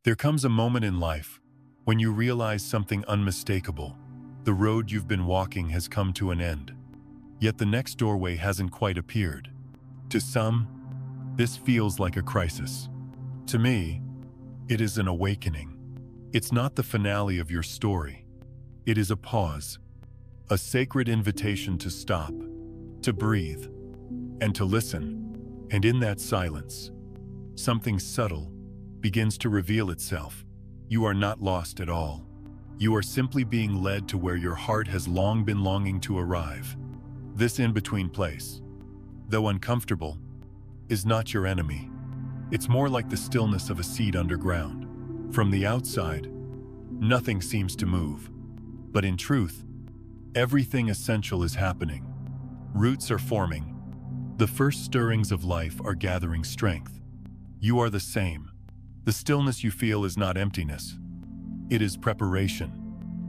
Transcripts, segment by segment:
There comes a moment in life when you realize something unmistakable. The road you've been walking has come to an end, yet the next doorway hasn't quite appeared. To some, this feels like a crisis. To me, it is an awakening. It's not the finale of your story. It is a pause, a sacred invitation to stop, to breathe, and to listen. And in that silence, something subtle begins to reveal itself. You are not lost at all. You are simply being led to where your heart has long been longing to arrive. This in-between place, though uncomfortable, is not your enemy. It's more like the stillness of a seed underground. From the outside, nothing seems to move. But in truth, everything essential is happening. Roots are forming. The first stirrings of life are gathering strength. You are the same. The stillness you feel is not emptiness. It is preparation.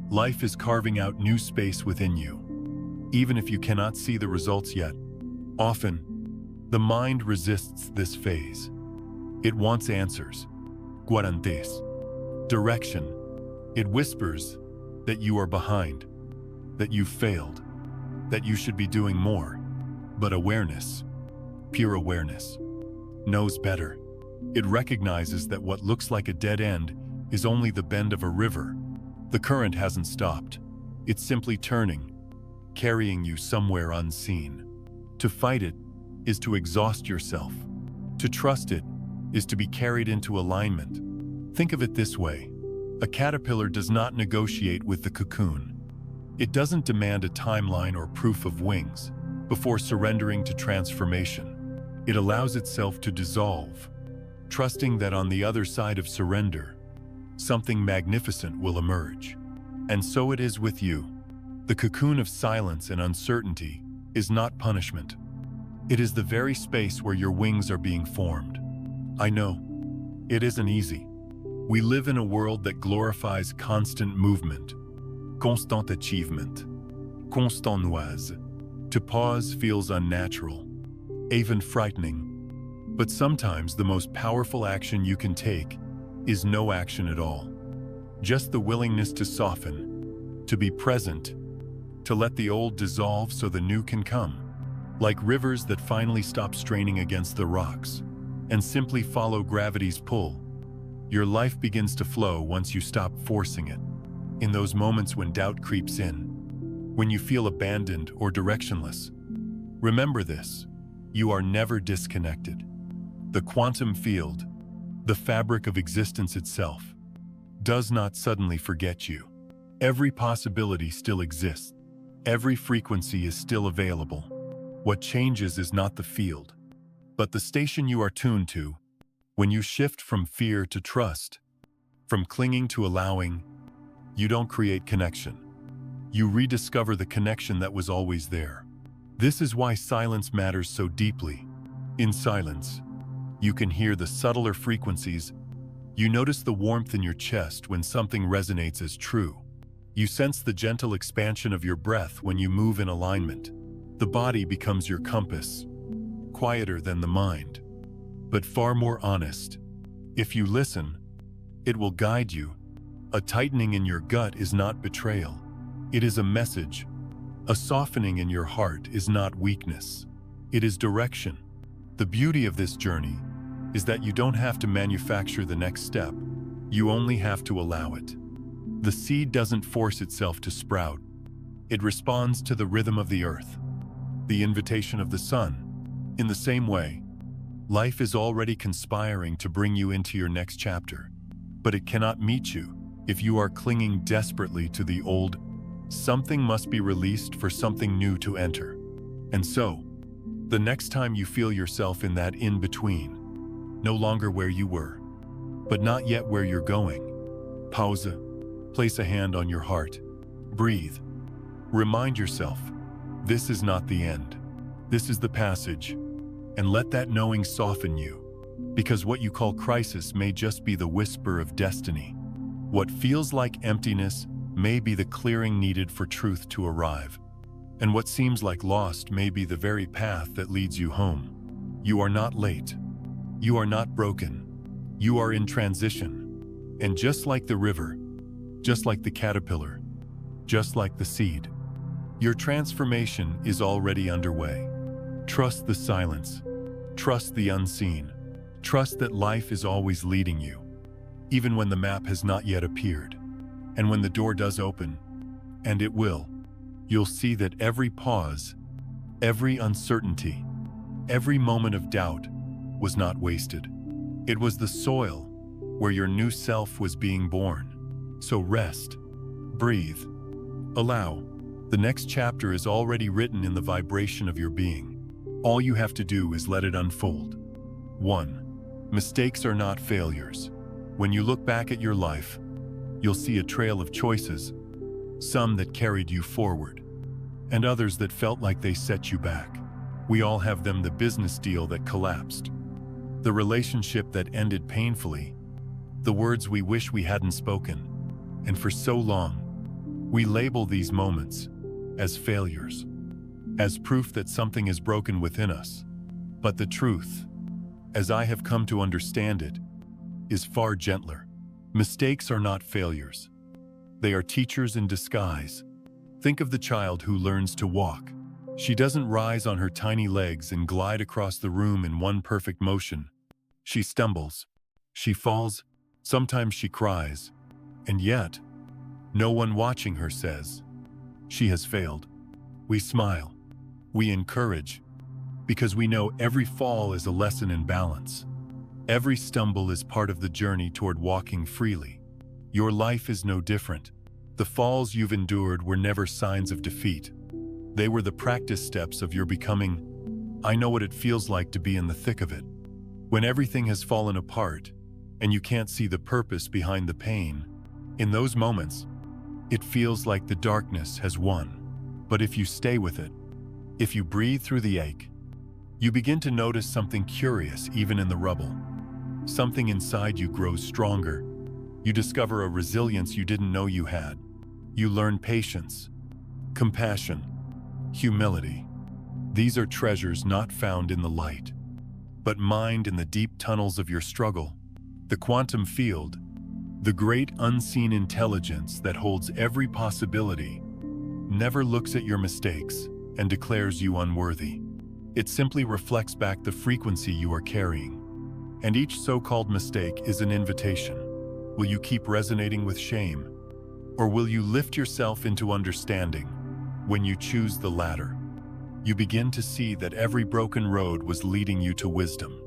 Life is carving out new space within you. Even if you cannot see the results yet, often, the mind resists this phase. It wants answers, guarantees, direction. It whispers that you are behind, that you failed, that you should be doing more. But awareness, pure awareness, knows better. It recognizes that what looks like a dead end is only the bend of a river. The current hasn't stopped. It's simply turning, carrying you somewhere unseen. To fight it is to exhaust yourself. To trust it is to be carried into alignment. Think of it this way. A caterpillar does not negotiate with the cocoon. It doesn't demand a timeline or proof of wings before surrendering to transformation. It allows itself to dissolve, trusting that on the other side of surrender, something magnificent will emerge. And so it is with you. The cocoon of silence and uncertainty is not punishment. It is the very space where your wings are being formed. I know, it isn't easy. We live in a world that glorifies constant movement, constant achievement, constant noise. To pause feels unnatural, even frightening. But sometimes the most powerful action you can take is no action at all. Just the willingness to soften, to be present, to let the old dissolve so the new can come. Like rivers that finally stop straining against the rocks and simply follow gravity's pull. Your life begins to flow once you stop forcing it. In those moments when doubt creeps in, when you feel abandoned or directionless, remember this: you are never disconnected. The quantum field, the fabric of existence itself, does not suddenly forget you. Every possibility still exists. Every frequency is still available. What changes is not the field, but the station you are tuned to. When you shift from fear to trust, from clinging to allowing, you don't create connection. You rediscover the connection that was always there. This is why silence matters so deeply. In silence, you can hear the subtler frequencies. You notice the warmth in your chest when something resonates as true. You sense the gentle expansion of your breath when you move in alignment. The body becomes your compass, quieter than the mind, but far more honest. If you listen, it will guide you. A tightening in your gut is not betrayal. It is a message. A softening in your heart is not weakness. It is direction. The beauty of this journey is that you don't have to manufacture the next step. You only have to allow it. The seed doesn't force itself to sprout. It responds to the rhythm of the earth, the invitation of the sun. In the same way, life is already conspiring to bring you into your next chapter, but it cannot meet you if you are clinging desperately to the old. Something must be released for something new to enter. And so, the next time you feel yourself in that in-between, no longer where you were, but not yet where you're going, pause, place a hand on your heart, breathe, remind yourself, this is not the end. This is the passage, and let that knowing soften you, because what you call crisis may just be the whisper of destiny. What feels like emptiness may be the clearing needed for truth to arrive, and what seems like lost may be the very path that leads you home. You are not late. You are not broken. You are in transition. And just like the river, just like the caterpillar, just like the seed, your transformation is already underway. Trust the silence. Trust the unseen. Trust that life is always leading you, even when the map has not yet appeared. And when the door does open, and it will, you'll see that every pause, every uncertainty, every moment of doubt was not wasted. It was the soil where your new self was being born. So rest, breathe, allow. The next chapter is already written in the vibration of your being. All you have to do is let it unfold. 1. Mistakes are not failures. When you look back at your life, you'll see a trail of choices, some that carried you forward, and others that felt like they set you back. We all have them: the business deal that collapsed, the relationship that ended painfully, the words we wish we hadn't spoken. And for so long, we label these moments as failures, as proof that something is broken within us. But the truth, as I have come to understand it, is far gentler. Mistakes are not failures. They are teachers in disguise. Think of the child who learns to walk. She doesn't rise on her tiny legs and glide across the room in one perfect motion. She stumbles. She falls. Sometimes she cries. And yet, no one watching her says she has failed. We smile. We encourage, because we know every fall is a lesson in balance. Every stumble is part of the journey toward walking freely. Your life is no different. The falls you've endured were never signs of defeat. They were the practice steps of your becoming. I know what it feels like to be in the thick of it. When everything has fallen apart and you can't see the purpose behind the pain, in those moments, it feels like the darkness has won. But if you stay with it, if you breathe through the ache, you begin to notice something curious even in the rubble. Something inside you grows stronger. You discover a resilience you didn't know you had. You learn patience, compassion, humility. These are treasures not found in the light, but mined in the deep tunnels of your struggle. The quantum field, the great unseen intelligence that holds every possibility, never looks at your mistakes and declares you unworthy. It simply reflects back the frequency you are carrying. And each so-called mistake is an invitation. Will you keep resonating with shame? Or will you lift yourself into understanding? When you choose the latter, you begin to see that every broken road was leading you to wisdom.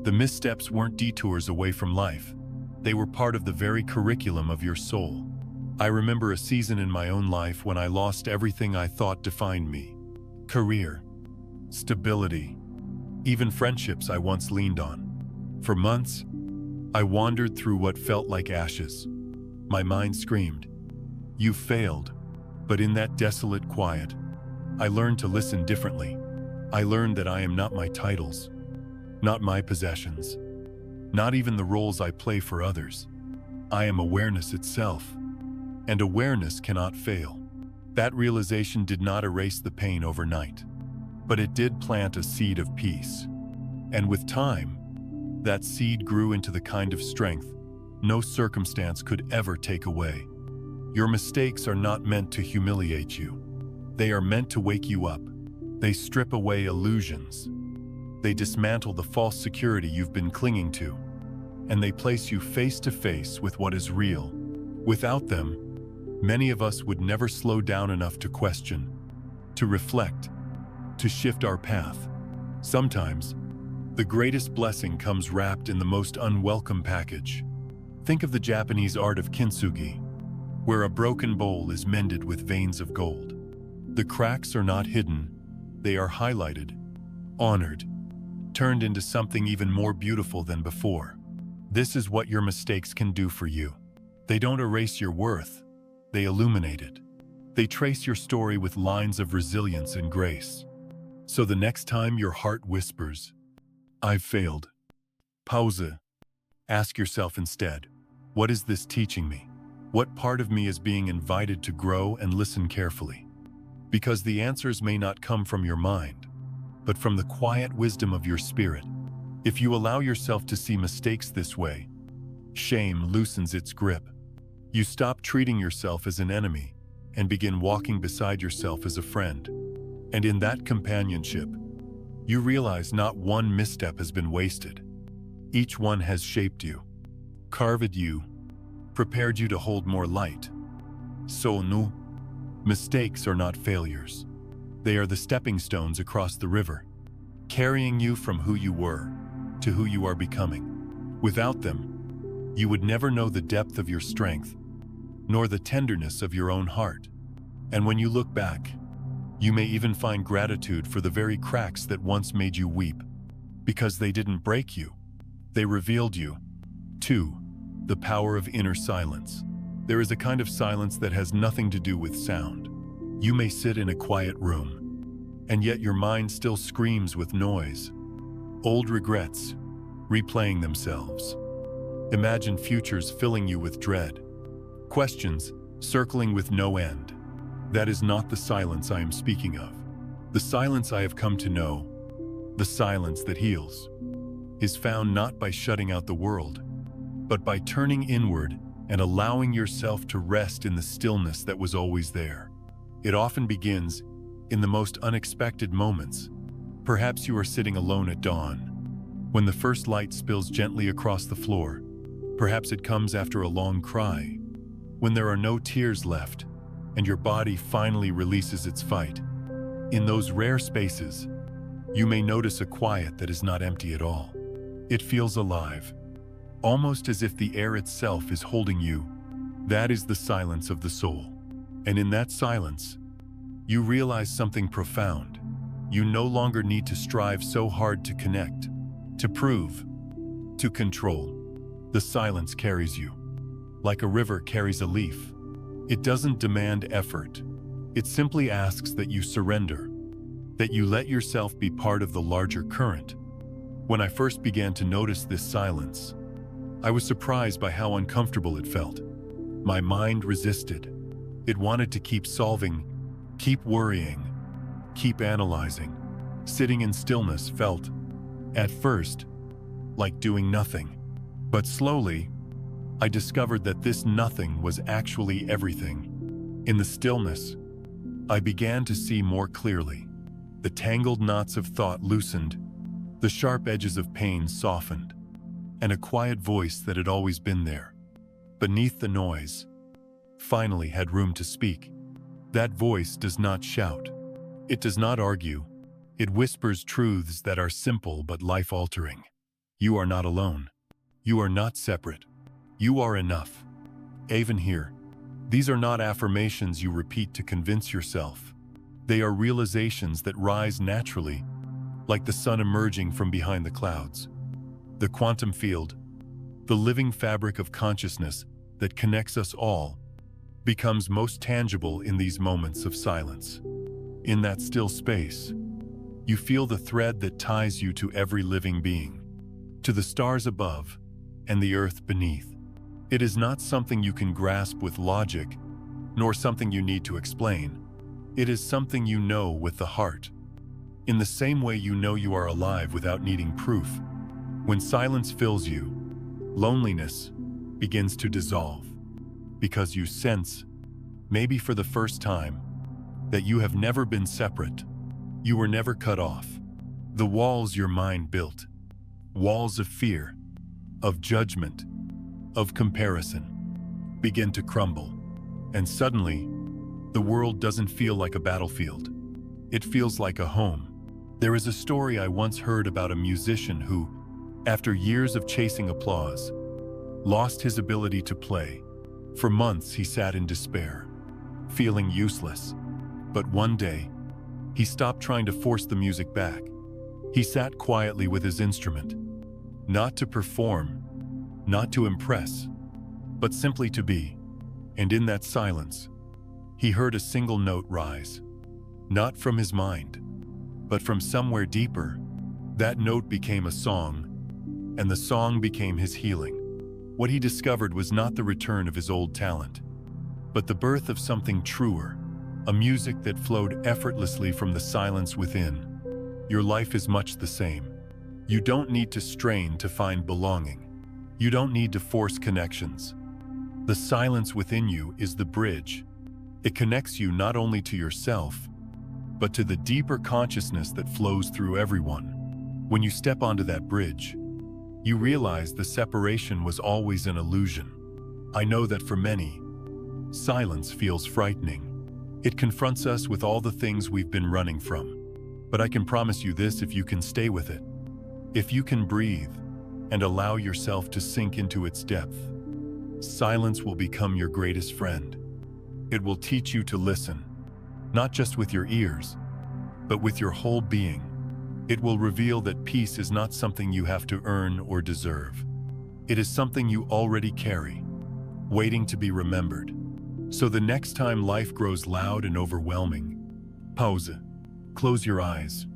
The missteps weren't detours away from life. They were part of the very curriculum of your soul. I remember a season in my own life when I lost everything I thought defined me. Career, stability, even friendships I once leaned on. For months, I wandered through what felt like ashes. My mind screamed, "You failed." But in that desolate quiet, I learned to listen differently. I learned that I am not my titles, not my possessions, not even the roles I play for others. I am awareness itself, and awareness cannot fail. That realization did not erase the pain overnight, but it did plant a seed of peace. And with time, that seed grew into the kind of strength no circumstance could ever take away. Your mistakes are not meant to humiliate you. They are meant to wake you up. They strip away illusions. They dismantle the false security you've been clinging to, and they place you face to face with what is real. Without them, many of us would never slow down enough to question, to reflect, to shift our path. Sometimes, the greatest blessing comes wrapped in the most unwelcome package. Think of the Japanese art of kintsugi, where a broken bowl is mended with veins of gold. The cracks are not hidden, they are highlighted, honored, turned into something even more beautiful than before. This is what your mistakes can do for you. They don't erase your worth, they illuminate it. They trace your story with lines of resilience and grace. So the next time your heart whispers, "I've failed," pause. Ask yourself instead, what is this teaching me? What part of me is being invited to grow and listen carefully? Because the answers may not come from your mind, but from the quiet wisdom of your spirit. If you allow yourself to see mistakes this way, Shame loosens its grip. You stop treating yourself as an enemy and begin walking beside yourself as a friend. And in that companionship, you realize not one misstep has been wasted. Each one has shaped you, carved you, prepared you to hold more light. So nu, mistakes are not failures. They are the stepping stones across the river, carrying you from who you were to who you are becoming. Without them, you would never know the depth of your strength, nor the tenderness of your own heart. And when you look back, you may even find gratitude for the very cracks that once made you weep, because they didn't break you. They revealed you. 2. The power of inner silence. There is a kind of silence that has nothing to do with sound. You may sit in a quiet room, and yet your mind still screams with noise. Old regrets, replaying themselves. Imagine futures filling you with dread. Questions, circling with no end. That is not the silence I am speaking of. The silence I have come to know, the silence that heals, is found not by shutting out the world, but by turning inward and allowing yourself to rest in the stillness that was always there. It often begins in the most unexpected moments. Perhaps you are sitting alone at dawn, when the first light spills gently across the floor. Perhaps it comes after a long cry, when there are no tears left, and your body finally releases its fight. In those rare spaces, you may notice a quiet that is not empty at all. It feels alive, almost as if the air itself is holding you. That is the silence of the soul. And in that silence, you realize something profound. You no longer need to strive so hard to connect, to prove, to control. The silence carries you, like a river carries a leaf. It doesn't demand effort. It simply asks that you surrender, that you let yourself be part of the larger current. When I first began to notice this silence, I was surprised by how uncomfortable it felt. My mind resisted. It wanted to keep solving, keep worrying, keep analyzing. Sitting in stillness felt, at first, like doing nothing. But slowly, I discovered that this nothing was actually everything. In the stillness, I began to see more clearly. The tangled knots of thought loosened, the sharp edges of pain softened, and a quiet voice that had always been there, beneath the noise, finally had room to speak. That voice does not shout. It does not argue. It whispers truths that are simple but life-altering. You are not alone. You are not separate. You are enough. Even here, these are not affirmations you repeat to convince yourself. They are realizations that rise naturally, like the sun emerging from behind the clouds. The quantum field, the living fabric of consciousness that connects us all, becomes most tangible in these moments of silence. In that still space, you feel the thread that ties you to every living being, to the stars above and the earth beneath. It is not something you can grasp with logic, nor something you need to explain. It is something you know with the heart. In the same way you know you are alive without needing proof. When silence fills you, loneliness begins to dissolve, because you sense, maybe for the first time, that you have never been separate. You were never cut off. The walls your mind built, walls of fear, of judgment, of comparison, begin to crumble. And suddenly, the world doesn't feel like a battlefield. It feels like a home. There is a story I once heard about a musician who, after years of chasing applause, lost his ability to play. For months he sat in despair, feeling useless. But one day, he stopped trying to force the music back. He sat quietly with his instrument, not to perform, not to impress, but simply to be. And in that silence, he heard a single note rise, not from his mind, but from somewhere deeper. That note became a song, and the song became his healing. What he discovered was not the return of his old talent, but the birth of something truer, a music that flowed effortlessly from the silence within. Your life is much the same. You don't need to strain to find belonging. You don't need to force connections. The silence within you is the bridge. It connects you not only to yourself, but to the deeper consciousness that flows through everyone. When you step onto that bridge, you realize the separation was always an illusion. I know that for many, silence feels frightening. It confronts us with all the things we've been running from. But I can promise you this: if you can stay with it, if you can breathe and allow yourself to sink into its depth, silence will become your greatest friend. It will teach you to listen, not just with your ears, but with your whole being. It will reveal that peace is not something you have to earn or deserve. It is something you already carry, waiting to be remembered. So the next time life grows loud and overwhelming, pause, close your eyes,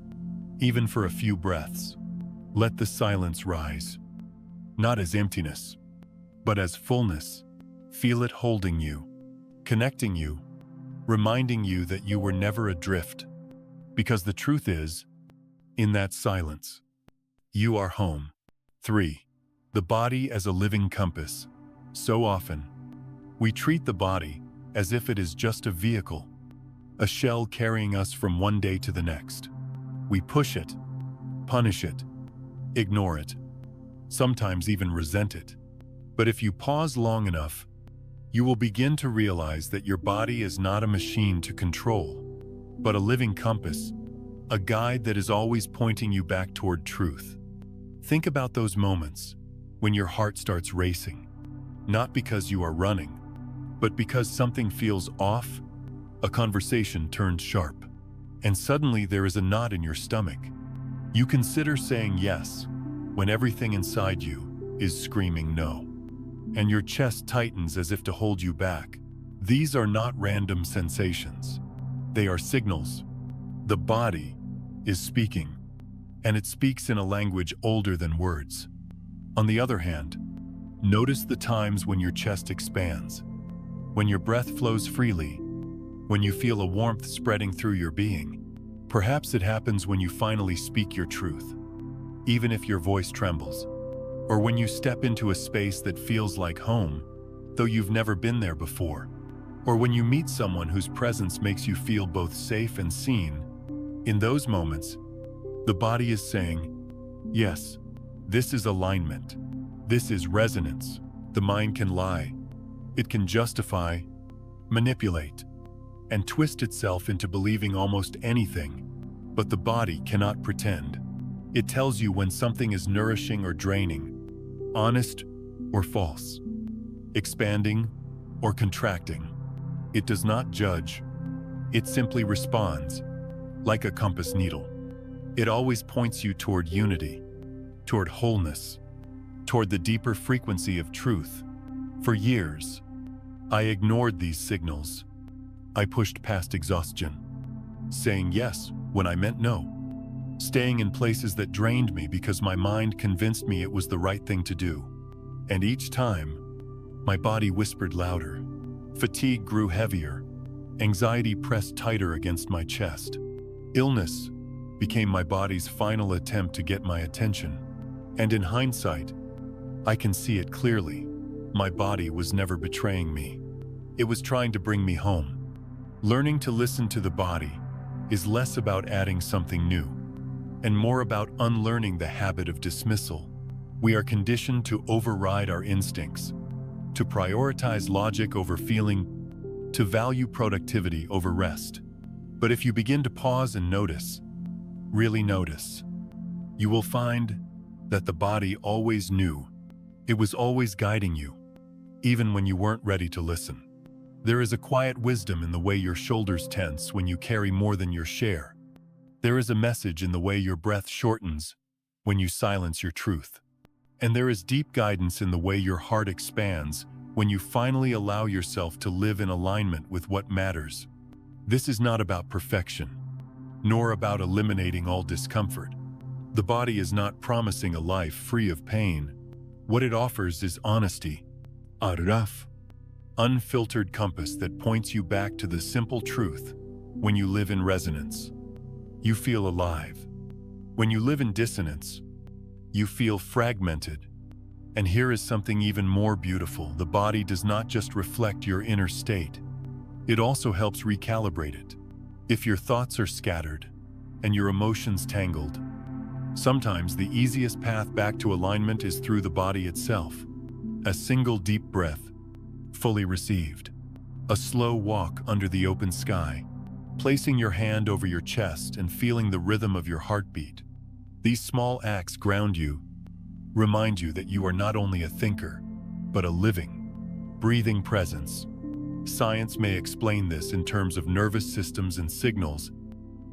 even for a few breaths. Let the silence rise, not as emptiness, but as fullness. Feel it holding you, connecting you, reminding you that you were never adrift. Because the truth is, in that silence, you are home. 3. The body as a living compass. So often, we treat the body as if it is just a vehicle, a shell carrying us from one day to the next. We push it, punish it, ignore it, sometimes even resent it. But if you pause long enough, you will begin to realize that your body is not a machine to control, but a living compass, a guide that is always pointing you back toward truth. Think about those moments when your heart starts racing, not because you are running, but because something feels off. A conversation turns sharp, and suddenly there is a knot in your stomach. You consider saying yes when everything inside you is screaming no, and your chest tightens as if to hold you back. These are not random sensations. They are signals. The body is speaking, and it speaks in a language older than words. On the other hand, notice the times when your chest expands, when your breath flows freely, when you feel a warmth spreading through your being. Perhaps it happens when you finally speak your truth, even if your voice trembles, or when you step into a space that feels like home, though you've never been there before, or when you meet someone whose presence makes you feel both safe and seen. In those moments, the body is saying, yes, this is alignment. This is resonance. The mind can lie. It can justify, manipulate, and twist itself into believing almost anything. But the body cannot pretend. It tells you when something is nourishing or draining, honest or false, expanding or contracting. It does not judge. It simply responds, like a compass needle. It always points you toward unity, toward wholeness, toward the deeper frequency of truth. For years, I ignored these signals. I pushed past exhaustion, saying yes when I meant no, staying in places that drained me because my mind convinced me it was the right thing to do. And each time, my body whispered louder. Fatigue grew heavier. Anxiety pressed tighter against my chest. Illness became my body's final attempt to get my attention. And in hindsight, I can see it clearly. My body was never betraying me. It was trying to bring me home. Learning to listen to the body is less about adding something new and more about unlearning the habit of dismissal. We are conditioned to override our instincts, to prioritize logic over feeling, to value productivity over rest. But if you begin to pause and notice, really notice, you will find that the body always knew. It was always guiding you, even when you weren't ready to listen. There is a quiet wisdom in the way your shoulders tense when you carry more than your share. There is a message in the way your breath shortens when you silence your truth. And there is deep guidance in the way your heart expands when you finally allow yourself to live in alignment with what matters. This is not about perfection, nor about eliminating all discomfort. The body is not promising a life free of pain. What it offers is honesty, a rough, unfiltered compass that points you back to the simple truth. When you live in resonance, you feel alive. When you live in dissonance, you feel fragmented. And here is something even more beautiful. The body does not just reflect your inner state. It also helps recalibrate it. If your thoughts are scattered and your emotions tangled, sometimes the easiest path back to alignment is through the body itself. A single deep breath, fully received. A slow walk under the open sky, placing your hand over your chest and feeling the rhythm of your heartbeat. These small acts ground you, remind you that you are not only a thinker, but a living, breathing presence. Science may explain this in terms of nervous systems and signals,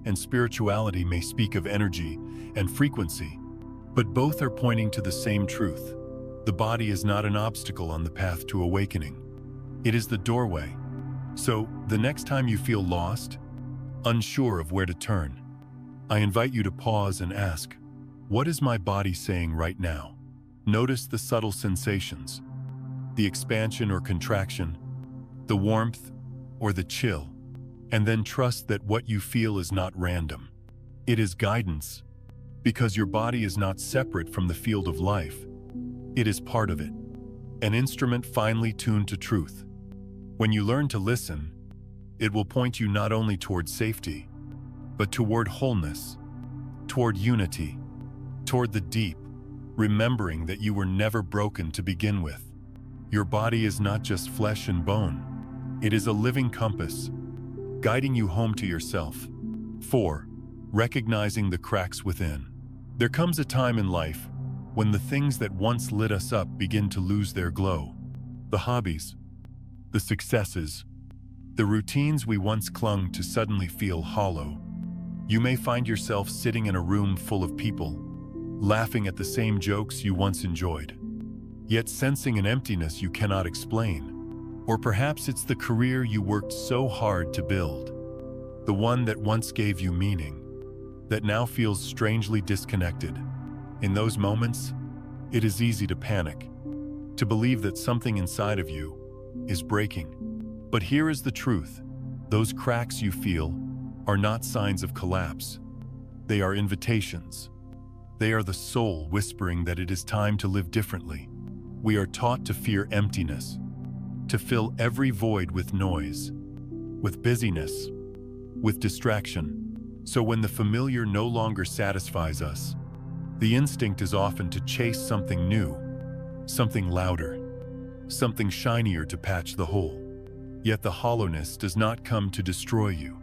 and spirituality may speak of energy and frequency, but both are pointing to the same truth. The body is not an obstacle on the path to awakening. It is the doorway. So, the next time you feel lost, unsure of where to turn, I invite you to pause and ask, what is my body saying right now? Notice the subtle sensations, the expansion or contraction, the warmth or the chill, and then trust that what you feel is not random. It is guidance, because your body is not separate from the field of life. It is part of it, an instrument finely tuned to truth. When you learn to listen, it will point you not only toward safety, but toward wholeness, toward unity, toward the deep, remembering that you were never broken to begin with. Your body is not just flesh and bone. It is a living compass, guiding you home to yourself. 4. Recognizing the cracks within. There comes a time in life when the things that once lit us up begin to lose their glow. The hobbies, the successes, the routines we once clung to suddenly feel hollow. You may find yourself sitting in a room full of people, laughing at the same jokes you once enjoyed, yet sensing an emptiness you cannot explain. Or perhaps it's the career you worked so hard to build, the one that once gave you meaning, that now feels strangely disconnected. In those moments, it is easy to panic, to believe that something inside of you is breaking. But here is the truth. Those cracks you feel are not signs of collapse. They are invitations. They are the soul whispering that it is time to live differently. We are taught to fear emptiness, to fill every void with noise, with busyness, with distraction. So when the familiar no longer satisfies us, the instinct is often to chase something new, something louder, something shinier to patch the hole. Yet the hollowness does not come to destroy you.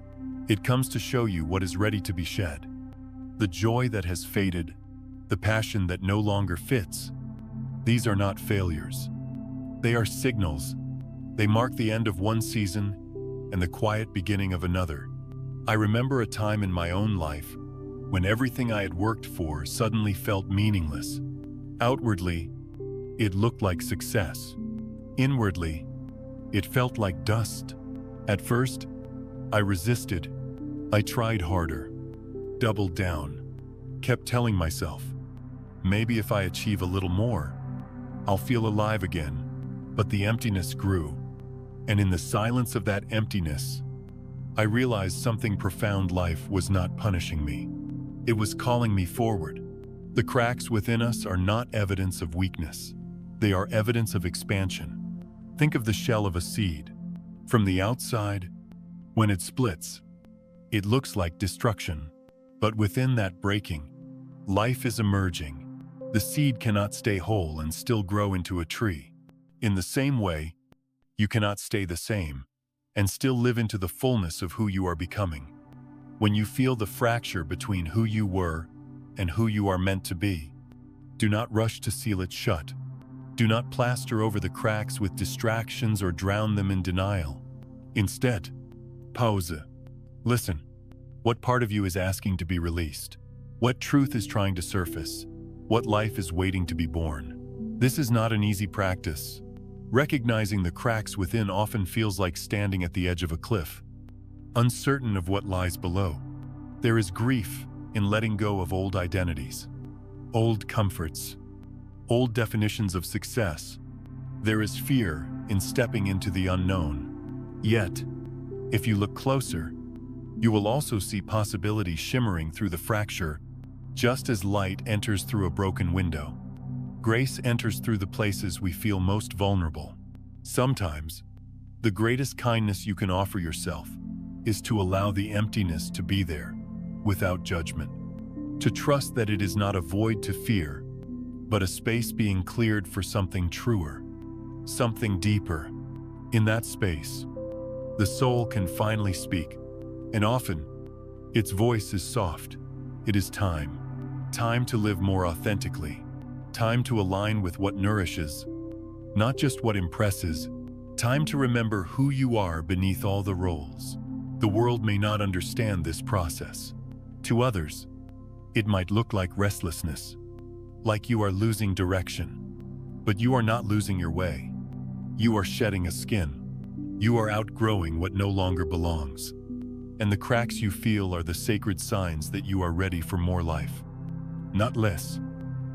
It comes to show you what is ready to be shed. The joy that has faded, the passion that no longer fits. These are not failures. They are signals. They mark the end of one season and the quiet beginning of another. I remember a time in my own life when everything I had worked for suddenly felt meaningless. Outwardly, it looked like success. Inwardly, it felt like dust. At first, I resisted. I tried harder, doubled down, kept telling myself, maybe if I achieve a little more, I'll feel alive again. But the emptiness grew, and in the silence of that emptiness, I realized something profound. Life was not punishing me. It was calling me forward. The cracks within us are not evidence of weakness. They are evidence of expansion. Think of the shell of a seed. From the outside, when it splits, it looks like destruction. But within that breaking, life is emerging. The seed cannot stay whole and still grow into a tree. In the same way, you cannot stay the same and still live into the fullness of who you are becoming. When you feel the fracture between who you were and who you are meant to be, do not rush to seal it shut. Do not plaster over the cracks with distractions or drown them in denial. Instead, pause. Listen. What part of you is asking to be released? What truth is trying to surface? What life is waiting to be born? This is not an easy practice. Recognizing the cracks within often feels like standing at the edge of a cliff, uncertain of what lies below. There is grief in letting go of old identities, old comforts, old definitions of success. There is fear in stepping into the unknown. Yet, if you look closer, you will also see possibility shimmering through the fracture, just as light enters through a broken window. Grace enters through the places we feel most vulnerable. Sometimes, the greatest kindness you can offer yourself is to allow the emptiness to be there, without judgment. To trust that it is not a void to fear, but a space being cleared for something truer, something deeper. In that space, the soul can finally speak, and often, its voice is soft. It is time. Time to live more authentically. Time to align with what nourishes, not just what impresses. Time to remember who you are beneath all the roles. The world may not understand this process. To others, it might look like restlessness, like you are losing direction. But you are not losing your way. You are shedding a skin. You are outgrowing what no longer belongs. And the cracks you feel are the sacred signs that you are ready for more life, not less.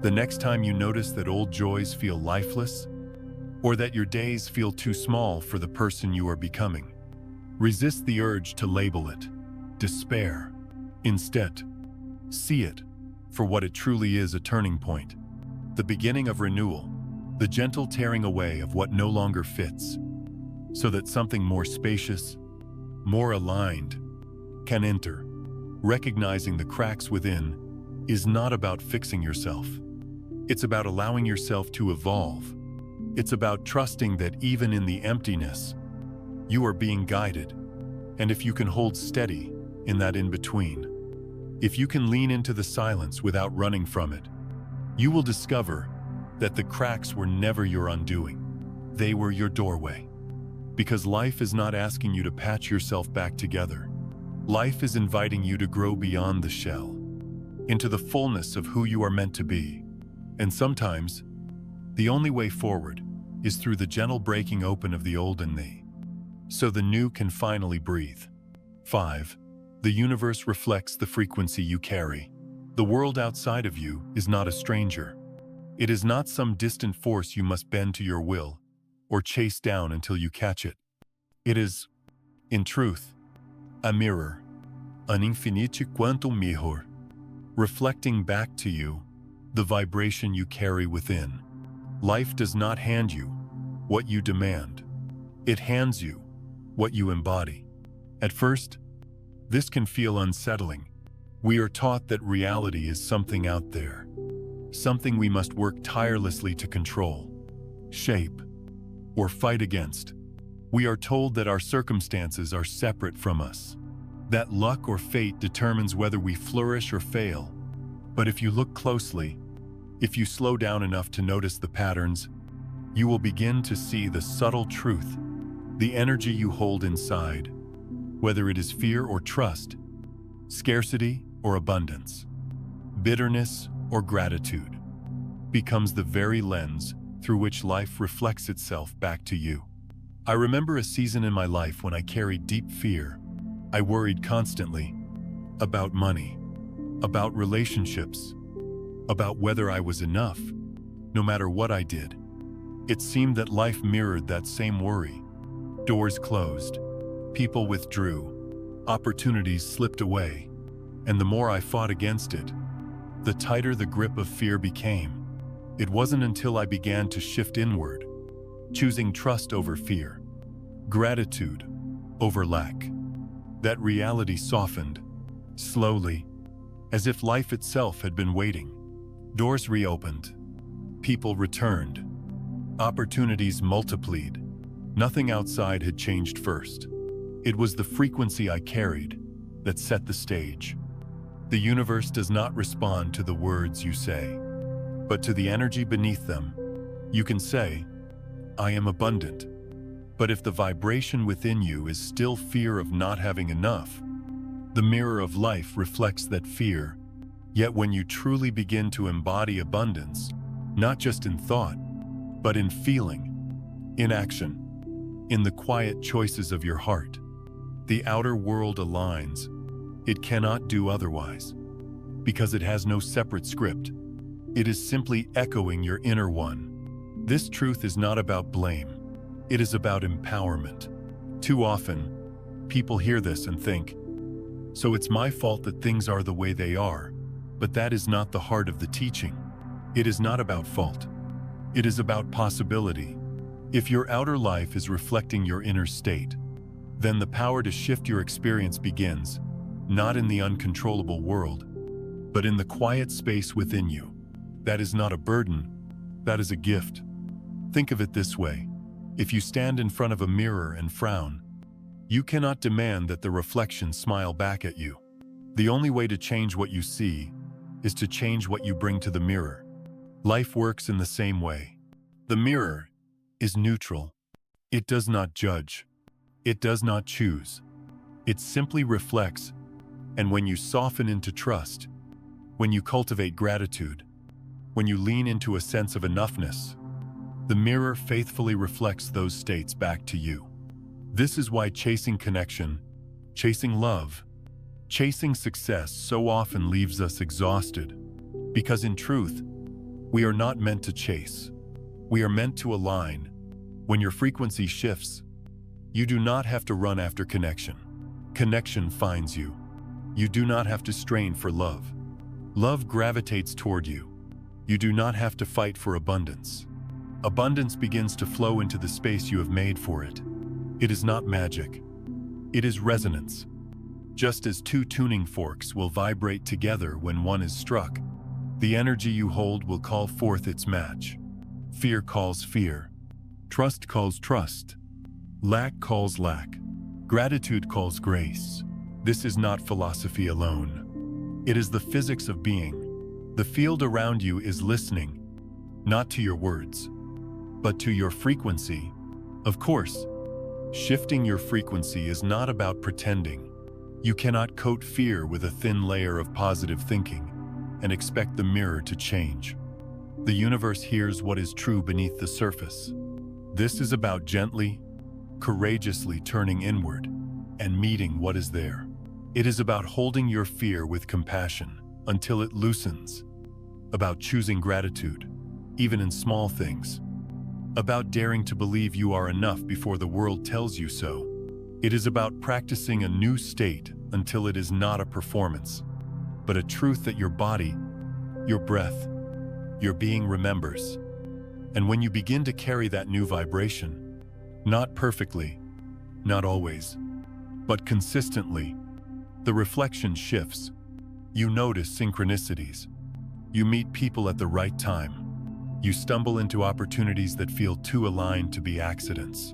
The next time you notice that old joys feel lifeless, or that your days feel too small for the person you are becoming, resist the urge to label it despair. Instead, see it for what it truly is: a turning point, the beginning of renewal, the gentle tearing away of what no longer fits, so that something more spacious, more aligned, can enter. Recognizing the cracks within is not about fixing yourself. It's about allowing yourself to evolve. It's about trusting that even in the emptiness, you are being guided. And if you can hold steady in that in-between, if you can lean into the silence without running from it, you will discover that the cracks were never your undoing. They were your doorway. Because life is not asking you to patch yourself back together. Life is inviting you to grow beyond the shell, into the fullness of who you are meant to be. And sometimes, the only way forward is through the gentle breaking open of the old in thee, so the new can finally breathe. 5. The universe reflects the frequency you carry. The world outside of you is not a stranger. It is not some distant force you must bend to your will or chase down until you catch it. It is, in truth, a mirror, an infinite quantum mirror, reflecting back to you the vibration you carry within. Life does not hand you what you demand. It hands you what you embody. At first, this can feel unsettling. We are taught that reality is something out there, something we must work tirelessly to control, shape, or fight against. We are told that our circumstances are separate from us, that luck or fate determines whether we flourish or fail. But if you look closely, if you slow down enough to notice the patterns, you will begin to see the subtle truth, the energy you hold inside, whether it is fear or trust, scarcity or abundance, bitterness or gratitude, becomes the very lens through which life reflects itself back to you. I remember a season in my life when I carried deep fear. I worried constantly about money, about relationships, about whether I was enough, no matter what I did. It seemed that life mirrored that same worry. Doors closed, people withdrew, opportunities slipped away, and the more I fought against it, the tighter the grip of fear became. It wasn't until I began to shift inward, choosing trust over fear, gratitude over lack, that reality softened, slowly, as if life itself had been waiting. Doors reopened, people returned, opportunities multiplied. Nothing outside had changed first. It was the frequency I carried that set the stage. The universe does not respond to the words you say, but to the energy beneath them. You can say, "I am abundant," but if the vibration within you is still fear of not having enough, the mirror of life reflects that fear. Yet when you truly begin to embody abundance, not just in thought, but in feeling, in action, in the quiet choices of your heart, the outer world aligns. It cannot do otherwise, because it has no separate script. It is simply echoing your inner one. This truth is not about blame. It is about empowerment. Too often, people hear this and think, "So it's my fault that things are the way they are." But that is not the heart of the teaching. It is not about fault. It is about possibility. If your outer life is reflecting your inner state, then the power to shift your experience begins, not in the uncontrollable world, but in the quiet space within you. That is not a burden, that is a gift. Think of it this way. If you stand in front of a mirror and frown, you cannot demand that the reflection smile back at you. The only way to change what you see is to change what you bring to the mirror. Life works in the same way. The mirror is neutral. It does not judge. It does not choose. It simply reflects, and when you soften into trust, when you cultivate gratitude, when you lean into a sense of enoughness, the mirror faithfully reflects those states back to you. This is why chasing connection, chasing love, chasing success so often leaves us exhausted. Because in truth, we are not meant to chase. We are meant to align. When your frequency shifts, you do not have to run after connection. Connection finds you. You do not have to strain for love. Love gravitates toward you. You do not have to fight for abundance. Abundance begins to flow into the space you have made for it. It is not magic. It is resonance. Just as two tuning forks will vibrate together when one is struck, the energy you hold will call forth its match. Fear calls fear. Trust calls trust. Lack calls lack. Gratitude calls grace. This is not philosophy alone. It is the physics of being. The field around you is listening, not to your words, but to your frequency. Of course, shifting your frequency is not about pretending. You cannot coat fear with a thin layer of positive thinking and expect the mirror to change. The universe hears what is true beneath the surface. This is about gently, courageously turning inward and meeting what is there. It is about holding your fear with compassion until it loosens, about choosing gratitude, even in small things, about daring to believe you are enough before the world tells you so. It is about practicing a new state until it is not a performance, but a truth that your body, your breath, your being remembers. And when you begin to carry that new vibration, not perfectly, not always, but consistently, the reflection shifts. You notice synchronicities. You meet people at the right time. You stumble into opportunities that feel too aligned to be accidents.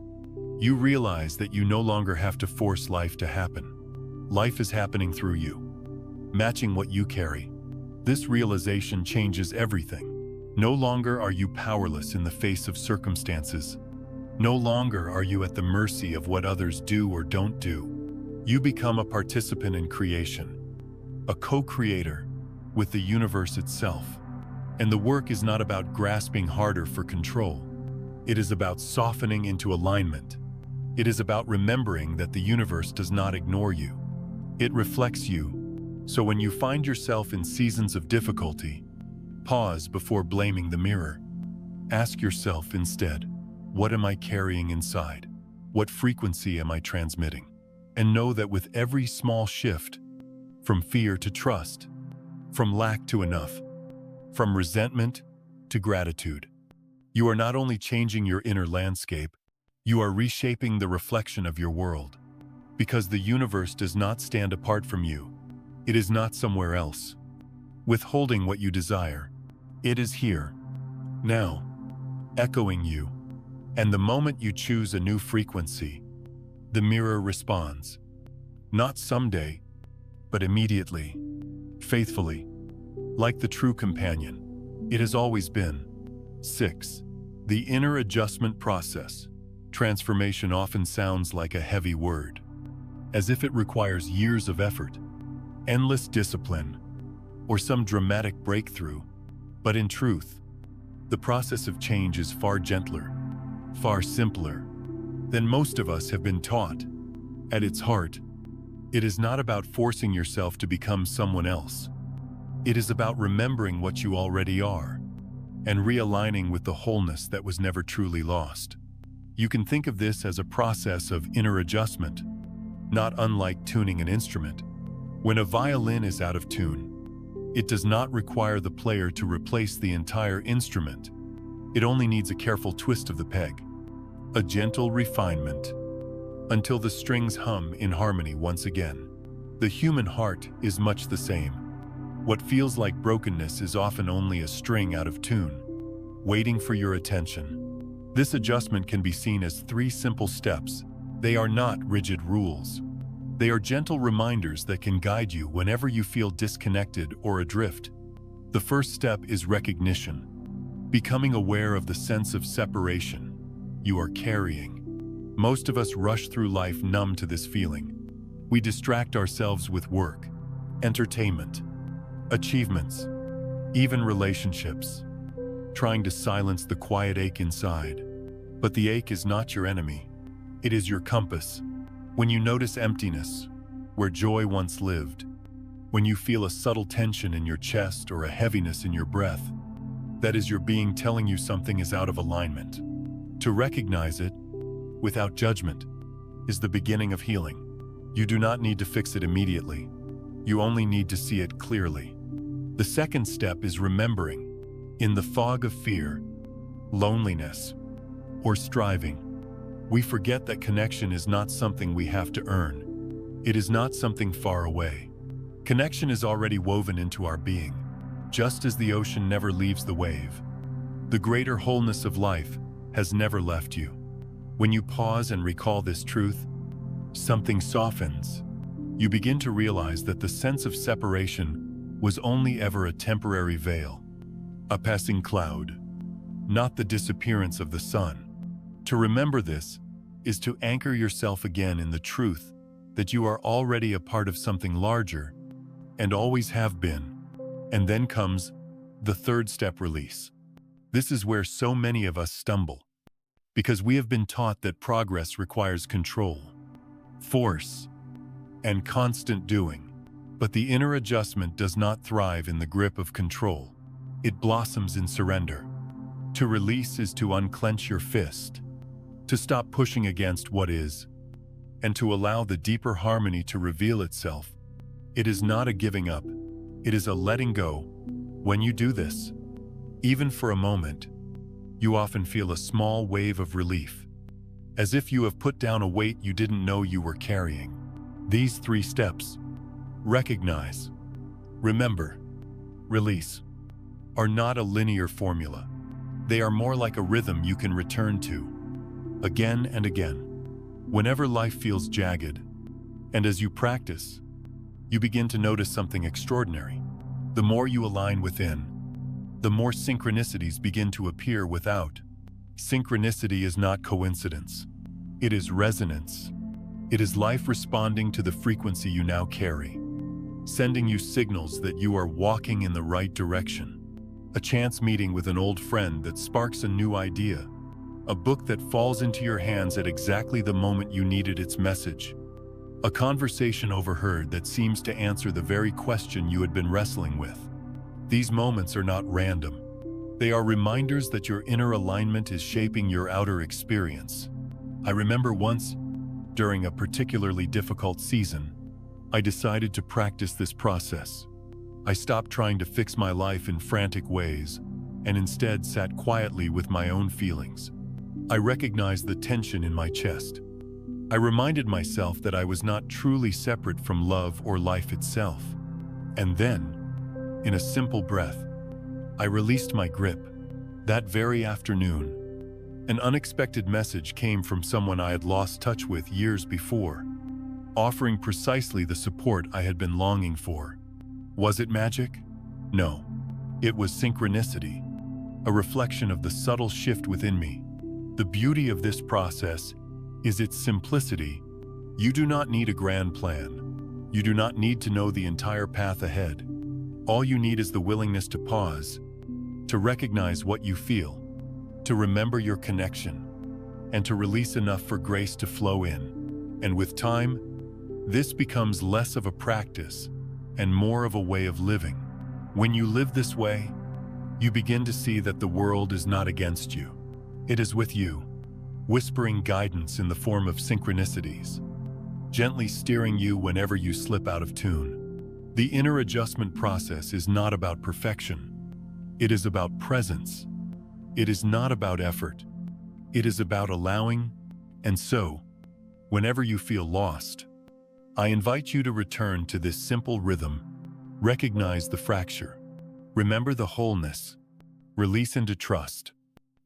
You realize that you no longer have to force life to happen. Life is happening through you, matching what you carry. This realization changes everything. No longer are you powerless in the face of circumstances. No longer are you at the mercy of what others do or don't do. You become a participant in creation, a co-creator with the universe itself. And the work is not about grasping harder for control. It is about softening into alignment. It is about remembering that the universe does not ignore you. It reflects you. So when you find yourself in seasons of difficulty, pause before blaming the mirror. Ask yourself instead, what am I carrying inside? What frequency am I transmitting? And know that with every small shift, from fear to trust, from lack to enough, from resentment to gratitude, you are not only changing your inner landscape, you are reshaping the reflection of your world. Because the universe does not stand apart from you. It is not somewhere else, withholding what you desire. It is here, now, echoing you. And the moment you choose a new frequency, the mirror responds. Not someday, but immediately, faithfully, like the true companion it has always been. 6. The inner adjustment process. Transformation often sounds like a heavy word, as if it requires years of effort, endless discipline, or some dramatic breakthrough. But in truth, the process of change is far gentler, far simpler than most of us have been taught. At its heart, it is not about forcing yourself to become someone else. It is about remembering what you already are and realigning with the wholeness that was never truly lost. You can think of this as a process of inner adjustment, not unlike tuning an instrument. When a violin is out of tune, it does not require the player to replace the entire instrument. It only needs a careful twist of the peg, a gentle refinement, until the strings hum in harmony once again. The human heart is much the same. What feels like brokenness is often only a string out of tune, waiting for your attention. This adjustment can be seen as 3 simple steps. They are not rigid rules. They are gentle reminders that can guide you whenever you feel disconnected or adrift. The first step is recognition, becoming aware of the sense of separation you are carrying. Most of us rush through life numb to this feeling. We distract ourselves with work, entertainment, achievements, even relationships, trying to silence the quiet ache inside. But the ache is not your enemy. It is your compass. When you notice emptiness, where joy once lived, when you feel a subtle tension in your chest or a heaviness in your breath, that is your being telling you something is out of alignment. To recognize it, without judgment, is the beginning of healing. You do not need to fix it immediately. You only need to see it clearly. The second step is remembering. In the fog of fear, loneliness, or striving, we forget that connection is not something we have to earn. It is not something far away. Connection is already woven into our being, just as the ocean never leaves the wave. The greater wholeness of life has never left you. When you pause and recall this truth, something softens. You begin to realize that the sense of separation was only ever a temporary veil, a passing cloud, not the disappearance of the sun. To remember this is to anchor yourself again in the truth that you are already a part of something larger and always have been. And then comes the third step, release. This is where so many of us stumble, because we have been taught that progress requires control, force, and constant doing. But the inner adjustment does not thrive in the grip of control. It blossoms in surrender. To release is to unclench your fist, to stop pushing against what is, and to allow the deeper harmony to reveal itself. It is not a giving up, it is a letting go. When you do this, even for a moment, you often feel a small wave of relief, as if you have put down a weight you didn't know you were carrying. These 3 steps, recognize, remember, release, are not a linear formula. They are more like a rhythm you can return to, again and again, whenever life feels jagged. And as you practice, you begin to notice something extraordinary. The more you align within, the more synchronicities begin to appear without. Synchronicity is not coincidence. It is resonance. It is life responding to the frequency you now carry, sending you signals that you are walking in the right direction. A chance meeting with an old friend that sparks a new idea. A book that falls into your hands at exactly the moment you needed its message. A conversation overheard that seems to answer the very question you had been wrestling with. These moments are not random. They are reminders that your inner alignment is shaping your outer experience. I remember once, during a particularly difficult season, I decided to practice this process. I stopped trying to fix my life in frantic ways and instead sat quietly with my own feelings. I recognized the tension in my chest. I reminded myself that I was not truly separate from love or life itself. And then, in a simple breath, I released my grip. That very afternoon, an unexpected message came from someone I had lost touch with years before, offering precisely the support I had been longing for. Was it magic? No. It was synchronicity, a reflection of the subtle shift within me. The beauty of this process is its simplicity. You do not need a grand plan. You do not need to know the entire path ahead. All you need is the willingness to pause, to recognize what you feel, to remember your connection, and to release enough for grace to flow in. And with time, this becomes less of a practice and more of a way of living. When you live this way, you begin to see that the world is not against you. It is with you, whispering guidance in the form of synchronicities, gently steering you whenever you slip out of tune. The inner adjustment process is not about perfection. It is about presence, It is not about effort. It is about allowing. And so, whenever you feel lost, I invite you to return to this simple rhythm. Recognize the fracture. Remember the wholeness. Release into trust.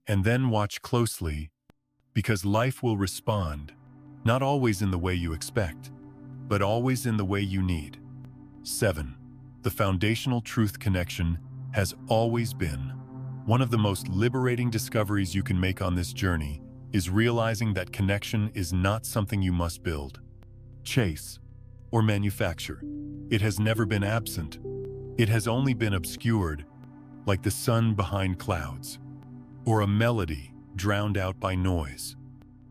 And then watch closely, because life will respond, not always in the way you expect, but always in the way you need. 7. The foundational truth: connection has always been. One of the most liberating discoveries you can make on this journey is realizing that connection is not something you must build, chase, or manufacture. It has never been absent. It has only been obscured, like the sun behind clouds, or a melody drowned out by noise.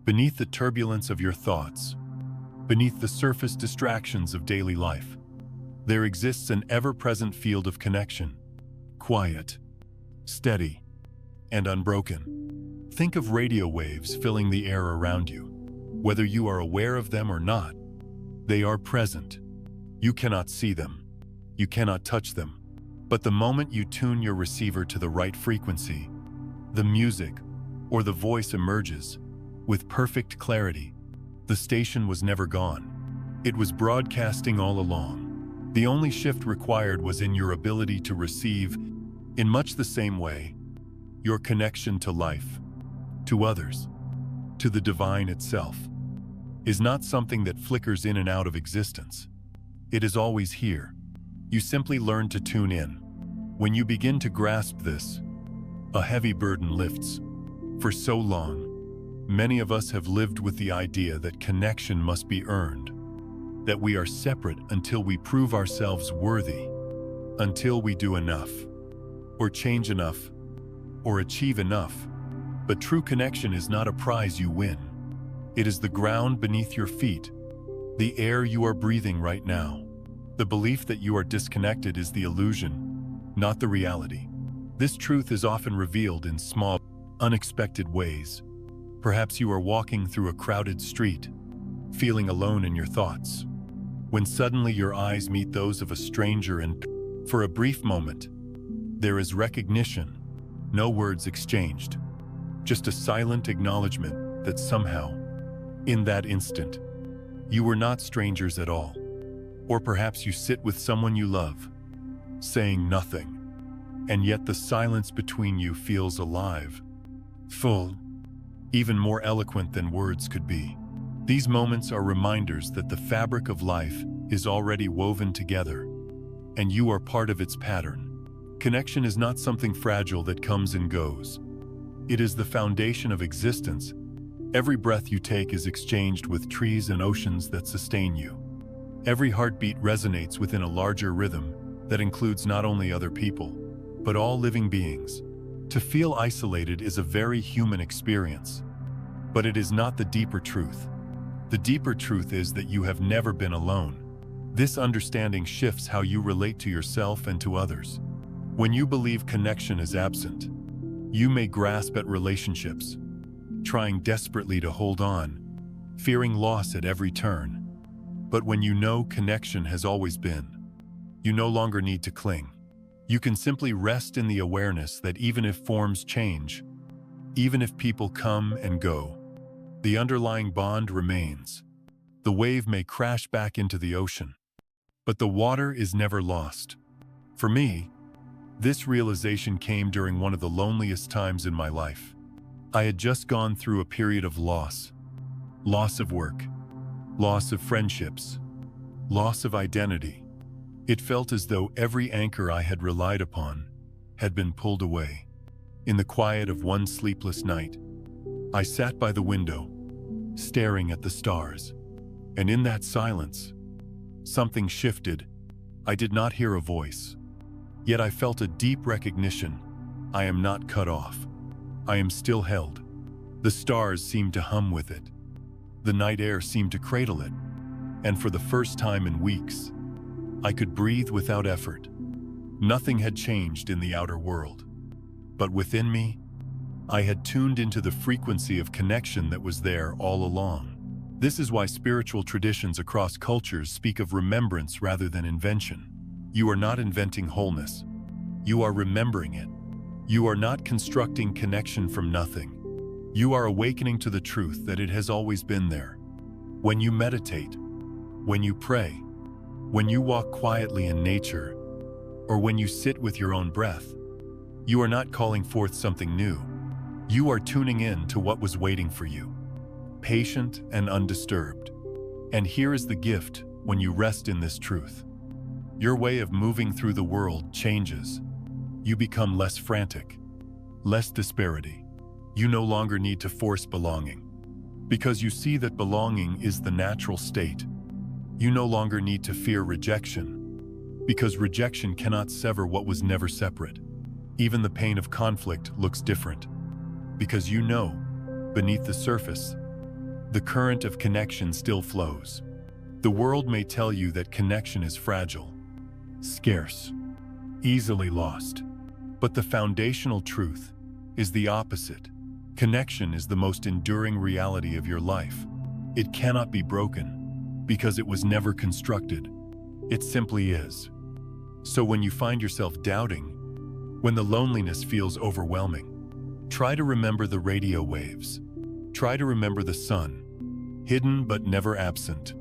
Beneath the turbulence of your thoughts, beneath the surface distractions of daily life, there exists an ever-present field of connection, quiet, steady, and unbroken. Think of radio waves filling the air around you. Whether you are aware of them or not, they are present. You cannot see them. You cannot touch them. But the moment you tune your receiver to the right frequency, the music or the voice emerges with perfect clarity. The station was never gone. It was broadcasting all along. The only shift required was in your ability to receive. In much the same way, your connection to life, to others, to the divine itself, is not something that flickers in and out of existence. It is always here. You simply learn to tune in. When you begin to grasp this, a heavy burden lifts. For so long, many of us have lived with the idea that connection must be earned, that we are separate until we prove ourselves worthy, until we do enough, or change enough, or achieve enough. But true connection is not a prize you win. It is the ground beneath your feet, the air you are breathing right now. The belief that you are disconnected is the illusion, not the reality. This truth is often revealed in small, unexpected ways. Perhaps you are walking through a crowded street, feeling alone in your thoughts, when suddenly your eyes meet those of a stranger, and for a brief moment, there is recognition, no words exchanged, just a silent acknowledgement that somehow, in that instant, you were not strangers at all. Or perhaps you sit with someone you love, saying nothing, and yet the silence between you feels alive, full, even more eloquent than words could be. These moments are reminders that the fabric of life is already woven together, and you are part of its pattern. Connection is not something fragile that comes and goes. It is the foundation of existence. Every breath you take is exchanged with trees and oceans that sustain you. Every heartbeat resonates within a larger rhythm that includes not only other people, but all living beings. To feel isolated is a very human experience, but it is not the deeper truth. The deeper truth is that you have never been alone. This understanding shifts how you relate to yourself and to others. When you believe connection is absent, you may grasp at relationships, trying desperately to hold on, fearing loss at every turn. But when you know connection has always been, you no longer need to cling. You can simply rest in the awareness that even if forms change, even if people come and go, the underlying bond remains. The wave may crash back into the ocean, but the water is never lost. For me, this realization came during one of the loneliest times in my life. I had just gone through a period of loss of work, loss of friendships, loss of identity. It felt as though every anchor I had relied upon had been pulled away. In the quiet of one sleepless night, I sat by the window, staring at the stars, and in that silence, something shifted. I did not hear a voice, yet I felt a deep recognition. I am not cut off. I am still held. The stars seemed to hum with it. The night air seemed to cradle it, and for the first time in weeks, I could breathe without effort. Nothing had changed in the outer world, but within me, I had tuned into the frequency of connection that was there all along. This is why spiritual traditions across cultures speak of remembrance rather than invention. You are not inventing wholeness. You are remembering it. You are not constructing connection from nothing. You are awakening to the truth that it has always been there. When you meditate, when you pray, when you walk quietly in nature, or when you sit with your own breath, you are not calling forth something new. You are tuning in to what was waiting for you, patient and undisturbed. And here is the gift when you rest in this truth. Your way of moving through the world changes. You become less frantic, less disparity. You no longer need to force belonging, because you see that belonging is the natural state. You no longer need to fear rejection, because rejection cannot sever what was never separate. Even the pain of conflict looks different, because you know, beneath the surface, the current of connection still flows. The world may tell you that connection is fragile, scarce, easily lost. But the foundational truth is the opposite. Connection is the most enduring reality of your life. It cannot be broken, because it was never constructed. It simply is. So when you find yourself doubting, when the loneliness feels overwhelming, try to remember the radio waves. Try to remember the sun, hidden but never absent.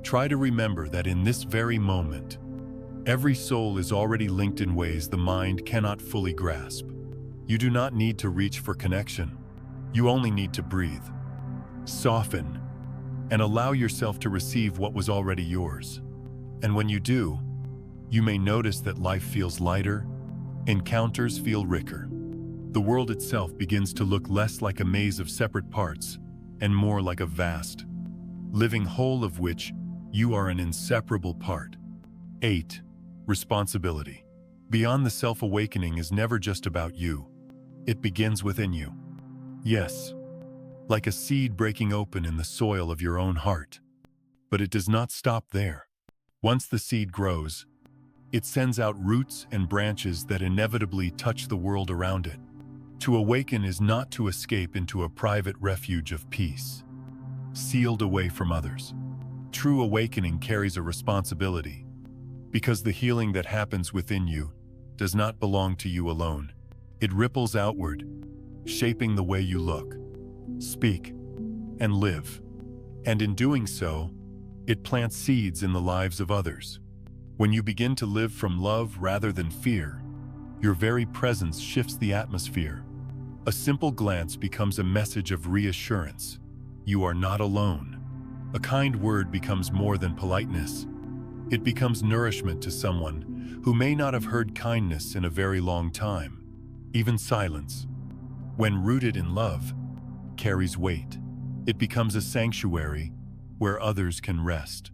Try to remember that in this very moment, every soul is already linked in ways the mind cannot fully grasp. You do not need to reach for connection. You only need to breathe, soften, and allow yourself to receive what was already yours. And when you do, you may notice that life feels lighter, encounters feel richer. The world itself begins to look less like a maze of separate parts and more like a vast, living whole of which you are an inseparable part. 8. Responsibility. Beyond the self-awakening is never just about you. It begins within you. Yes, like a seed breaking open in the soil of your own heart. But it does not stop there. Once the seed grows, it sends out roots and branches that inevitably touch the world around it. To awaken is not to escape into a private refuge of peace, sealed away from others. True awakening carries a responsibility, because the healing that happens within you does not belong to you alone. It ripples outward, shaping the way you look, speak, and live. And in doing so, it plants seeds in the lives of others. When you begin to live from love rather than fear, your very presence shifts the atmosphere. A simple glance becomes a message of reassurance. You are not alone. A kind word becomes more than politeness. It becomes nourishment to someone who may not have heard kindness in a very long time. Even silence, when rooted in love, carries weight. It becomes a sanctuary where others can rest.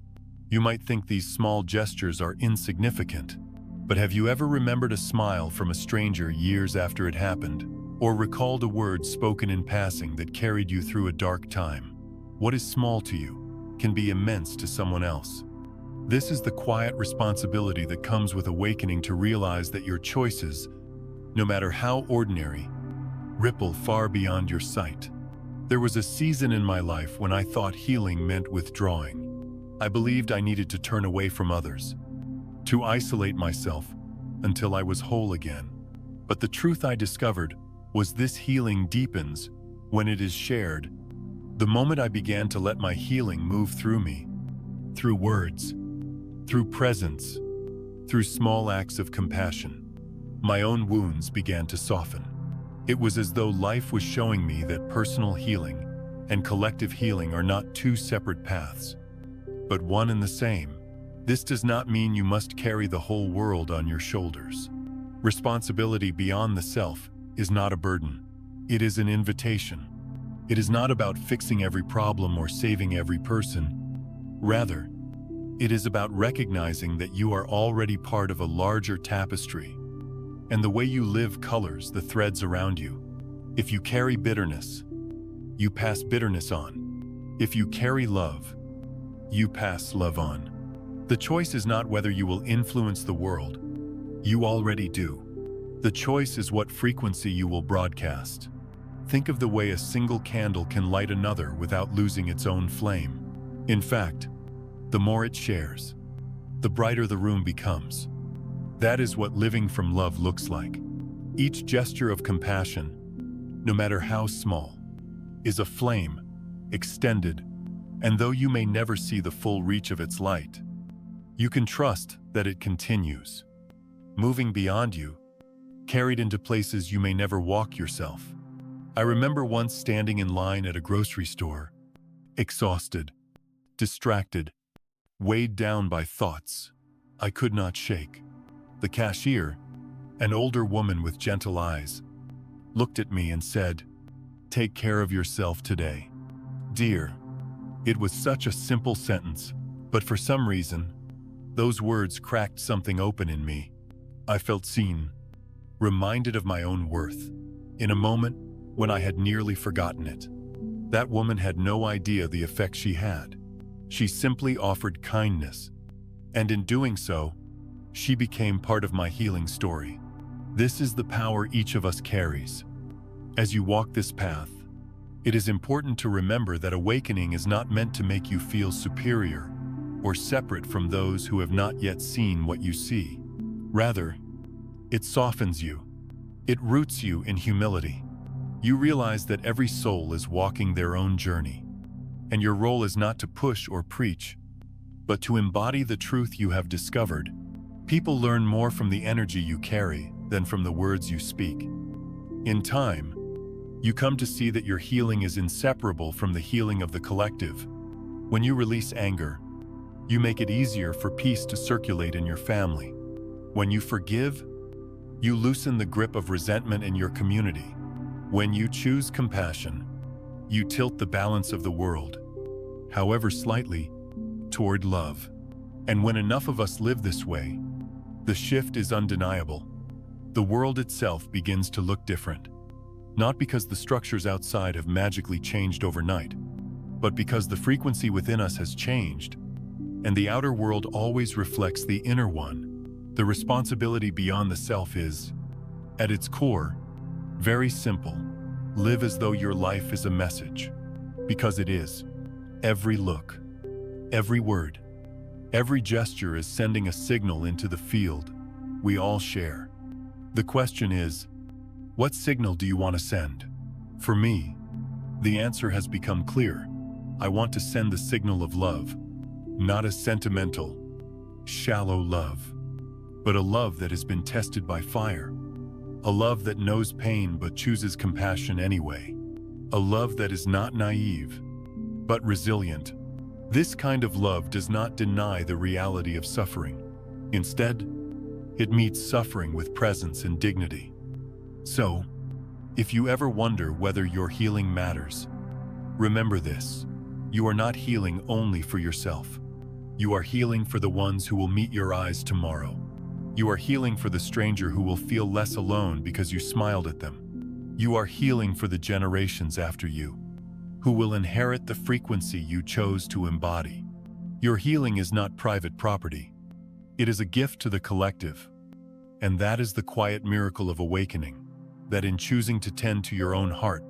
You might think these small gestures are insignificant, but have you ever remembered a smile from a stranger years after it happened, or recalled a word spoken in passing that carried you through a dark time? What is small to you can be immense to someone else. This is the quiet responsibility that comes with awakening, to realize that your choices, no matter how ordinary, ripple far beyond your sight. There was a season in my life when I thought healing meant withdrawing. I believed I needed to turn away from others, to isolate myself until I was whole again. But the truth I discovered was this: healing deepens when it is shared. The moment I began to let my healing move through me, through words, through presence, through small acts of compassion, my own wounds began to soften. It was as though life was showing me that personal healing and collective healing are not two separate paths, but one and the same. This does not mean you must carry the whole world on your shoulders. Responsibility beyond the self is not a burden. It is an invitation. It is not about fixing every problem or saving every person. Rather, it is about recognizing that you are already part of a larger tapestry, and the way you live colors the threads around you. If you carry bitterness, you pass bitterness on. If you carry love, you pass love on. The choice is not whether you will influence the world. You already do. The choice is what frequency you will broadcast. Think of the way a single candle can light another without losing its own flame. In fact, the more it shares, the brighter the room becomes. That is what living from love looks like. Each gesture of compassion, no matter how small, is a flame, extended, and though you may never see the full reach of its light, you can trust that it continues, moving beyond you, carried into places you may never walk yourself. I remember once standing in line at a grocery store, exhausted, distracted, weighed down by thoughts I could not shake. The cashier, an older woman with gentle eyes, looked at me and said, "Take care of yourself today, dear." It was such a simple sentence, but for some reason, those words cracked something open in me. I felt seen, reminded of my own worth, in a moment when I had nearly forgotten it. That woman had no idea the effect she had. She simply offered kindness, and in doing so, she became part of my healing story. This is the power each of us carries. As you walk this path, it is important to remember that awakening is not meant to make you feel superior or separate from those who have not yet seen what you see. Rather, it softens you. It roots you in humility. You realize that every soul is walking their own journey, and your role is not to push or preach, but to embody the truth you have discovered. People learn more from the energy you carry than from the words you speak. In time, you come to see that your healing is inseparable from the healing of the collective. When you release anger, you make it easier for peace to circulate in your family. When you forgive, you loosen the grip of resentment in your community. When you choose compassion, you tilt the balance of the world, however slightly, toward love. And when enough of us live this way, the shift is undeniable. The world itself begins to look different. Not because the structures outside have magically changed overnight, but because the frequency within us has changed, and the outer world always reflects the inner one. The responsibility beyond the self is, at its core, very simple. Live as though your life is a message, because it is. Every look, every word, every gesture is sending a signal into the field we all share. The question is, what signal do you want to send? For me, the answer has become clear. I want to send the signal of love, not a sentimental, shallow love, but a love that has been tested by fire. A love that knows pain but chooses compassion anyway. A love that is not naive, but resilient. This kind of love does not deny the reality of suffering. Instead, it meets suffering with presence and dignity. So, if you ever wonder whether your healing matters, remember this: you are not healing only for yourself. You are healing for the ones who will meet your eyes tomorrow. You are healing for the stranger who will feel less alone because you smiled at them. You are healing for the generations after you, who will inherit the frequency you chose to embody. Your healing is not private property. It is a gift to the collective. And that is the quiet miracle of awakening, that in choosing to tend to your own heart,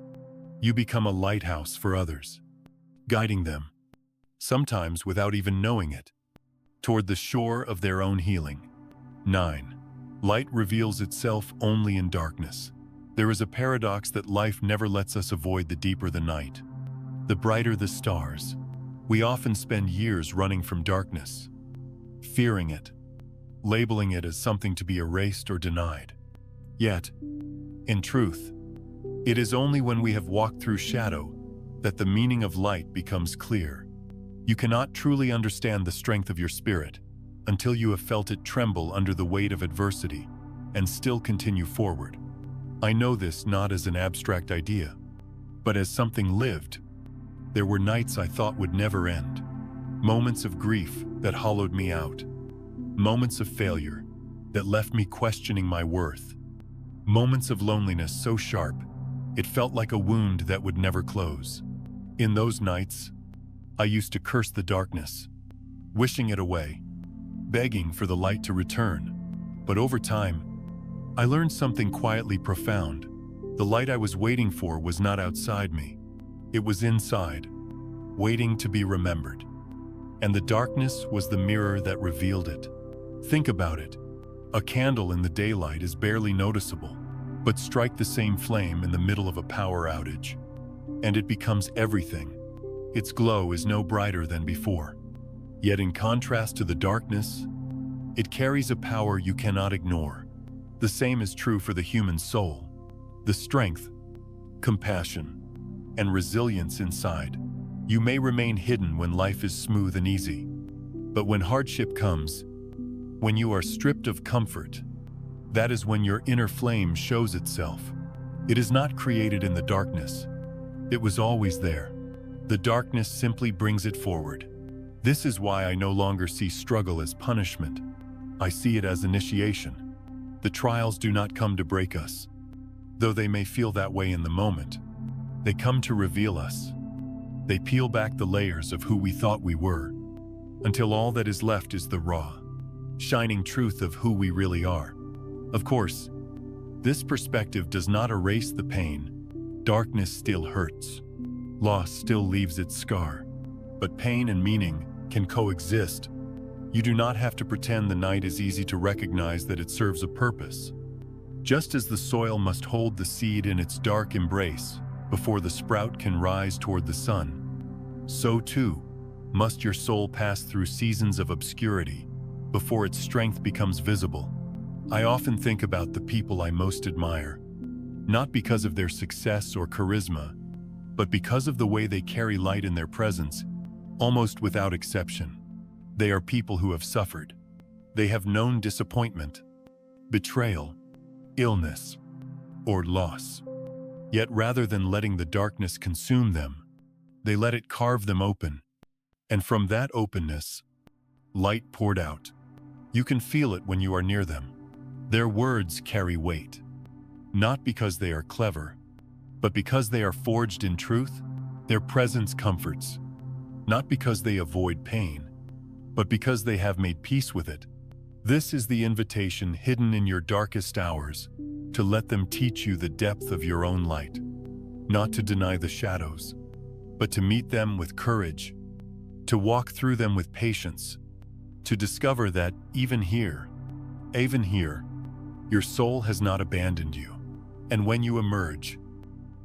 you become a lighthouse for others, guiding them, sometimes without even knowing it, toward the shore of their own healing. 9. Light reveals itself only in darkness. There is a paradox that life never lets us avoid. The deeper the night, the brighter the stars. We often spend years running from darkness, fearing it, labeling it as something to be erased or denied. Yet, in truth, it is only when we have walked through shadow that the meaning of light becomes clear. You cannot truly understand the strength of your spirit until you have felt it tremble under the weight of adversity and still continue forward. I know this not as an abstract idea, but as something lived. There were nights I thought would never end, moments of grief that hollowed me out, moments of failure that left me questioning my worth, moments of loneliness so sharp it felt like a wound that would never close. In those nights, I used to curse the darkness, wishing it away, begging for the light to return. But over time, I learned something quietly profound. The light I was waiting for was not outside me. It was inside, waiting to be remembered. And the darkness was the mirror that revealed it. Think about it. A candle in the daylight is barely noticeable. But strike the same flame in the middle of a power outage, and it becomes everything. Its glow is no brighter than before. Yet in contrast to the darkness, it carries a power you cannot ignore. The same is true for the human soul. The strength, compassion, and resilience inside. You may remain hidden when life is smooth and easy. But when hardship comes, when you are stripped of comfort, that is when your inner flame shows itself. It is not created in the darkness. It was always there. The darkness simply brings it forward. This is why I no longer see struggle as punishment. I see it as initiation. The trials do not come to break us. Though they may feel that way in the moment, they come to reveal us. They peel back the layers of who we thought we were, until all that is left is the raw, shining truth of who we really are. Of course, this perspective does not erase the pain. Darkness still hurts. Loss still leaves its scar. But pain and meaning can coexist. You do not have to pretend the night is easy to recognize that it serves a purpose. Just as the soil must hold the seed in its dark embrace before the sprout can rise toward the sun, so too must your soul pass through seasons of obscurity before its strength becomes visible. I often think about the people I most admire, not because of their success or charisma, but because of the way they carry light in their presence, almost without exception. They are people who have suffered. They have known disappointment, betrayal, illness, or loss. Yet rather than letting the darkness consume them, they let it carve them open. And from that openness, light poured out. You can feel it when you are near them. Their words carry weight, not because they are clever, but because they are forged in truth. Their presence comforts, not because they avoid pain, but because they have made peace with it. This is the invitation hidden in your darkest hours, to let them teach you the depth of your own light, not to deny the shadows, but to meet them with courage, to walk through them with patience, to discover that even here, your soul has not abandoned you. And when you emerge,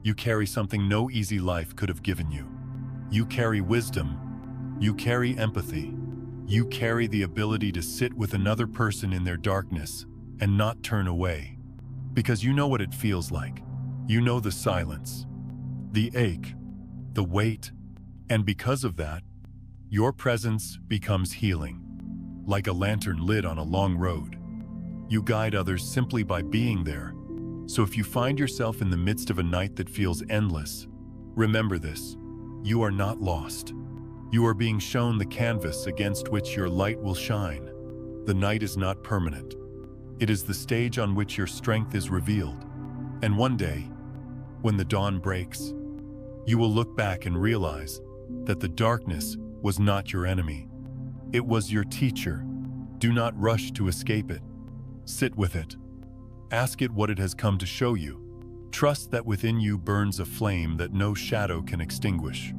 you carry something no easy life could have given you. You carry wisdom, you carry empathy, you carry the ability to sit with another person in their darkness and not turn away. Because you know what it feels like. You know the silence, the ache, the weight, and because of that, your presence becomes healing, like a lantern lit on a long road. You guide others simply by being there. So if you find yourself in the midst of a night that feels endless, remember this: you are not lost. You are being shown the canvas against which your light will shine. The night is not permanent. It is the stage on which your strength is revealed. And one day, when the dawn breaks, you will look back and realize that the darkness was not your enemy. It was your teacher. Do not rush to escape it. Sit with it. Ask it what it has come to show you. Trust that within you burns a flame that no shadow can extinguish.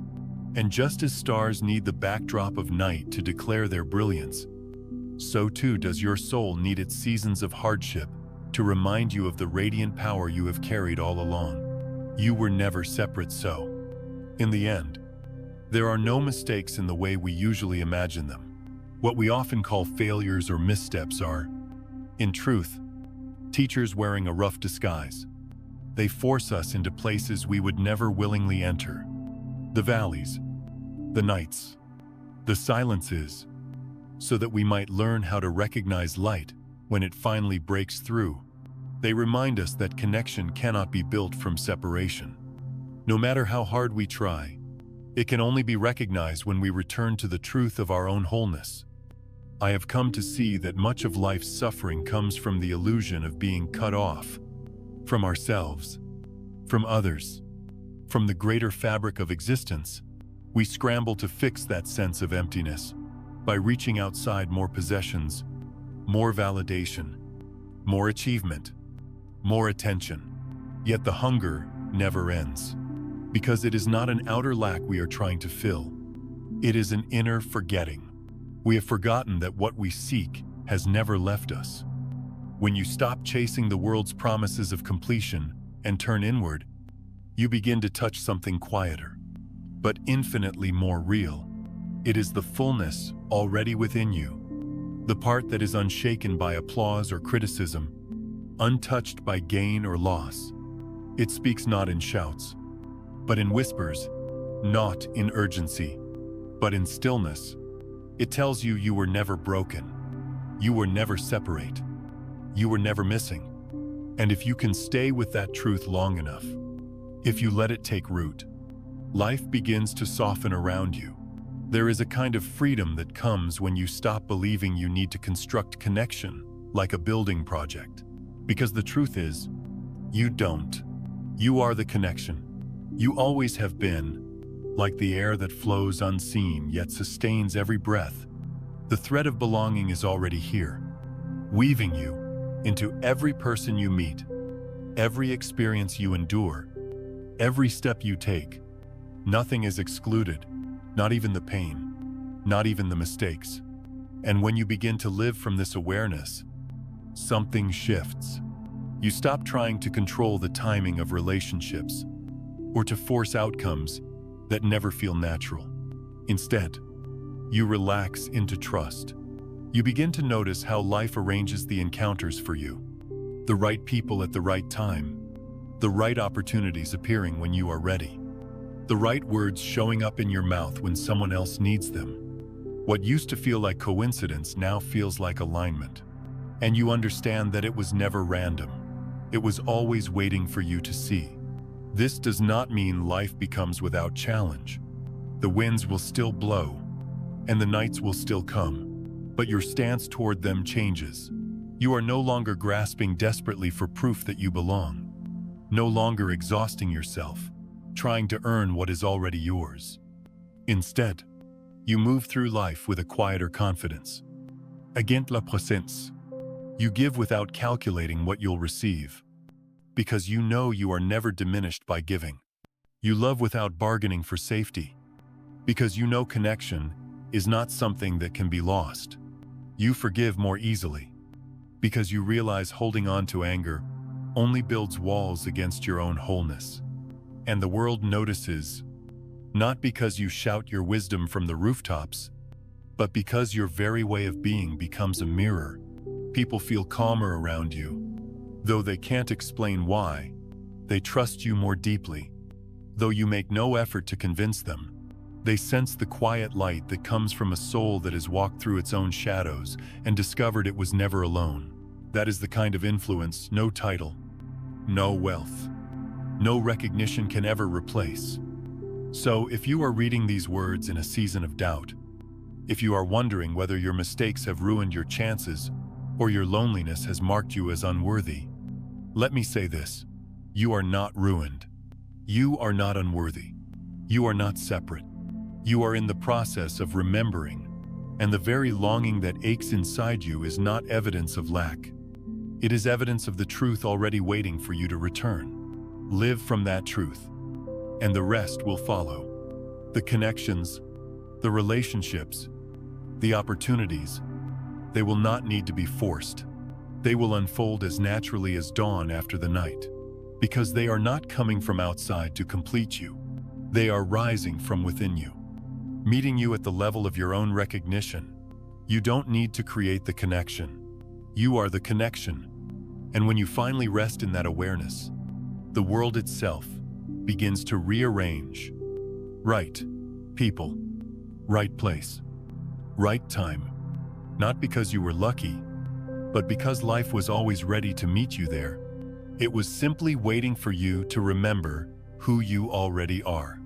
And just as stars need the backdrop of night to declare their brilliance, so too does your soul need its seasons of hardship to remind you of the radiant power you have carried all along. You were never separate, so in the end, there are no mistakes in the way we usually imagine them. What we often call failures or missteps are, in truth, teachers wearing a rough disguise. They force us into places we would never willingly enter. The valleys, the nights, the silences, so that we might learn how to recognize light when it finally breaks through. They remind us that connection cannot be built from separation. No matter how hard we try, it can only be recognized when we return to the truth of our own wholeness. I have come to see that much of life's suffering comes from the illusion of being cut off from ourselves, from others, from the greater fabric of existence. We scramble to fix that sense of emptiness by reaching outside more possessions, more validation, more achievement, more attention. Yet the hunger never ends, because it is not an outer lack we are trying to fill. It is an inner forgetting. We have forgotten that what we seek has never left us. When you stop chasing the world's promises of completion and turn inward, you begin to touch something quieter, but infinitely more real. It is the fullness already within you, the part that is unshaken by applause or criticism, untouched by gain or loss. It speaks not in shouts, but in whispers, not in urgency, but in stillness. It tells you you were never broken, you were never separate, you were never missing. And if you can stay with that truth long enough, if you let it take root, life begins to soften around you. There is a kind of freedom that comes when you stop believing you need to construct connection like a building project. Because the truth is, you don't. You are the connection. You always have been, like the air that flows unseen yet sustains every breath. The thread of belonging is already here, weaving you into every person you meet, every experience you endure, every step you take. Nothing is excluded, not even the pain, not even the mistakes. And when you begin to live from this awareness, something shifts. You stop trying to control the timing of relationships or to force outcomes that never feel natural. Instead, you relax into trust. You begin to notice how life arranges the encounters for you. The right people at the right time, the right opportunities appearing when you are ready, the right words showing up in your mouth when someone else needs them. What used to feel like coincidence now feels like alignment. And you understand that it was never random. It was always waiting for you to see. This does not mean life becomes without challenge. The winds will still blow, and the nights will still come, but your stance toward them changes. You are no longer grasping desperately for proof that you belong, no longer exhausting yourself, trying to earn what is already yours. Instead, you move through life with a quieter confidence. Agent la présence. You give without calculating what you'll receive, because you know you are never diminished by giving. You love without bargaining for safety, because you know connection is not something that can be lost. You forgive more easily, because you realize holding on to anger only builds walls against your own wholeness. And the world notices, not because you shout your wisdom from the rooftops, but because your very way of being becomes a mirror. People feel calmer around you, though they can't explain why. They trust you more deeply, though you make no effort to convince them. They sense the quiet light that comes from a soul that has walked through its own shadows and discovered it was never alone. That is the kind of influence no title, no wealth, no recognition can ever replace. So if you are reading these words in a season of doubt, if you are wondering whether your mistakes have ruined your chances or your loneliness has marked you as unworthy, let me say this: you are not ruined. You are not unworthy. You are not separate. You are in the process of remembering, and the very longing that aches inside you is not evidence of lack. It is evidence of the truth already waiting for you to return. Live from that truth, and the rest will follow. The connections, the relationships, the opportunities, they will not need to be forced. They will unfold as naturally as dawn after the night, because they are not coming from outside to complete you. They are rising from within you, meeting you at the level of your own recognition. You don't need to create the connection. You are the connection. And when you finally rest in that awareness, the world itself begins to rearrange. Right people, right place, right time. Not because you were lucky, but because life was always ready to meet you there. It was simply waiting for you to remember who you already are.